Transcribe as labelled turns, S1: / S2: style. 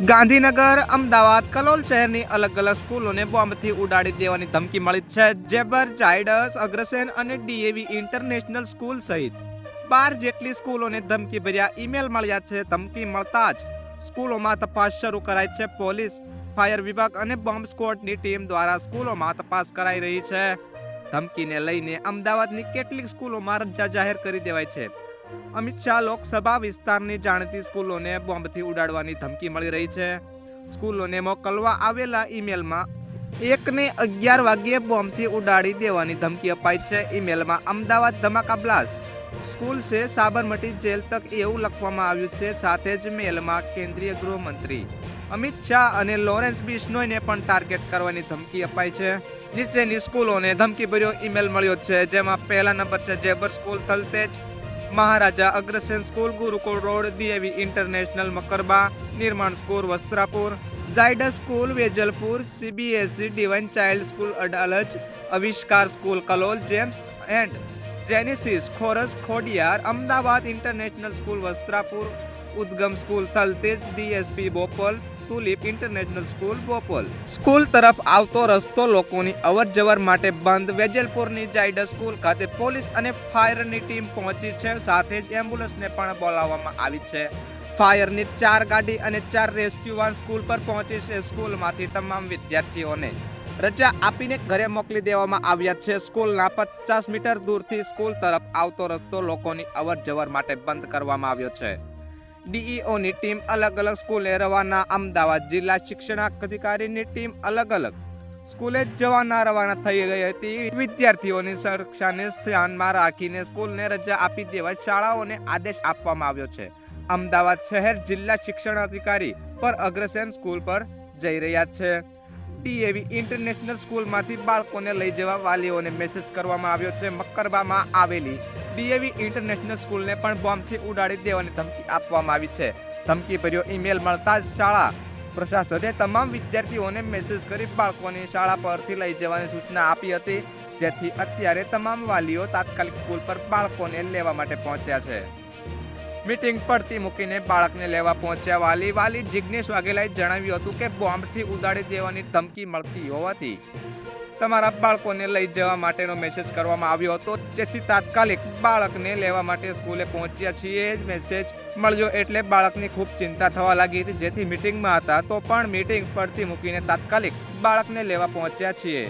S1: ગાંધીનગર, અમદાવાદ, કલોલ શહેરની અલગ અલગ સ્કૂલોને બોમ્બથી ઉડાડી દેવાની ધમકી મળી છે. જેબર, ઝાયડસ, અગ્રસેન અને ડીએવી ઇન્ટરનેશનલ સ્કૂલ સહિત 12 જેટલી સ્કૂલોને ધમકી ભર્યા ઈમેલ મળ્યા છે. ધમકી મળતા જ સ્કૂલોમાં તપાસ શરૂ કરાઈ છે. પોલીસ, ફાયર વિભાગ અને બોમ્બ સ્ક્વોડની ટીમ દ્વારા સ્કૂલોમાં તપાસ કરાઈ રહી છે. ધમકીને લઈને અમદાવાદની કેટલીક સ્કૂલોમાં રજા જાહેર કરી દેવાઈ છે. અમિત શાહ લોકસભા વિસ્તારની જાણીતી સ્કૂલોને બોમ્બથી ઉડાડવાની ધમકી મળી રહી છે. સ્કૂલોને મોકલવા આવેલા ઈમેલમાં 1 ને 11 વાગ્યે બોમ્બથી ઉડાડી દેવાની ધમકી અપાઈ છે. ઈમેલમાં અમદાવાદ ધમાકા બ્લાસ્ટ, સ્કૂલ સે સાબરમતી જેલ તક એવું લખવામાં આવ્યું છે. સાથે જ મેલમાં કેન્દ્રીય ગૃહમંત્રી અમિત શાહ અને લોરેન્સ બિશ્નોઈને પણ ટાર્ગેટ કરવાની ધમકી અપાઈ છે. નીચેની સ્કૂલોને ધમકીભર્યો ઈમેલ મળ્યો છે, જેમાં પહેલા નંબર છે Zebar school Thaltej, Maharaja Agrasen school Gurukul road, DAV international Makarba, Nirman school Vastrapur, Zydus school Vejalpur, CBSE divine child school Adalaj, Avishkar school Kalol, Gems and Genesis ખોરસ Khodiyar, Ahmedabad international school Vastrapur, Udgam school Thaltej, DSP Bopal, Tulip international school Bopal. School તરફ આવતો રસ્તો લોકોની અવર જવર માટે બંધ. વેજલપુરની ઝાયડસ સ્કૂલ ખાતે પોલીસ અને ફાયરની ટીમ પહોંચી છે. સાથે જ એમ્બ્યુલન્સને પણ બોલાવવામાં આવી છે. ફાયરની 4 ગાડી અને 4 રેસ્ક્યુ વાન સ્કૂલ પર પહોંચી છે. સ્કૂલમાંથી તમામ વિદ્યાર્થીઓને રજા આપીને ઘરે મોકલી દેવામાં આવ્યા છે. સ્કૂલના 50 મીટર દૂરથી સ્કૂલ તરફ આવતો રસ્તો લોકોની અવર જવર માટે બંધ કરવામાં આવ્યો છે. ડીઈઓની ટીમ અલગ અલગ સ્કૂલે રવાના. અમદાવાદ જિલ્લા શિક્ષણાધિકારીની ટીમ અલગ અલગ સ્કૂલે રવાના થઈ ગઈ હતી. વિદ્યાર્થીઓની સુરક્ષાને ધ્યાનમાં રાખીને સ્કૂલને રજા આપી દેવા શાળાઓને આદેશ આપવામાં આવ્યો છે. અમદાવાદ શહેર જિલ્લા શિક્ષણાધિકારી પર અગ્રસેન સ્કૂલ પર જઈ રહ્યા છે. ડીએવી ઇન્ટરનેશનલ સ્કૂલમાંથી બાળકોને લઈ જવા વાલીઓને મેસેજ કરવામાં આવ્યો છે. મકરબામાં આવેલી ડીએવી ઇન્ટરનેશનલ સ્કૂલને પણ બોમ્બથી ઉડાડી દેવાની ધમકી આપવામાં આવી છે. ધમકી ભર્યો ઈમેલ મળતા જ શાળા પ્રશાસને તમામ વિદ્યાર્થીઓને મેસેજ કરી બાળકોને શાળા પરથી લઈ જવાની સૂચના આપી હતી, જેથી અત્યારે તમામ વાલીઓ તાત્કાલિક સ્કૂલ પર બાળકોને લેવા માટે પહોંચ્યા છે. મીટિંગ પડતી મૂકીને બાળકને લેવા પહોંચ્યા વાલી જિગ્નેશ વાઘેલાએ જણાવ્યું હતું કે બોમ્બથી ઉડાડી દેવાની ધમકી મળતી હોવાથી તમારા બાળકોને લઈ જવા માટેનો મેસેજ કરવામાં આવ્યો હતો, જેથી તાત્કાલિક બાળકને લેવા માટે સ્કૂલે પહોંચ્યા છીએ. મેસેજ મળ્યો એટલે બાળકની ખૂબ ચિંતા થવા લાગી હતી, જેથી મીટિંગમાં હતા તો પણ મીટિંગ પડતી મૂકીને તાત્કાલિક બાળકને લેવા પહોંચ્યા છીએ.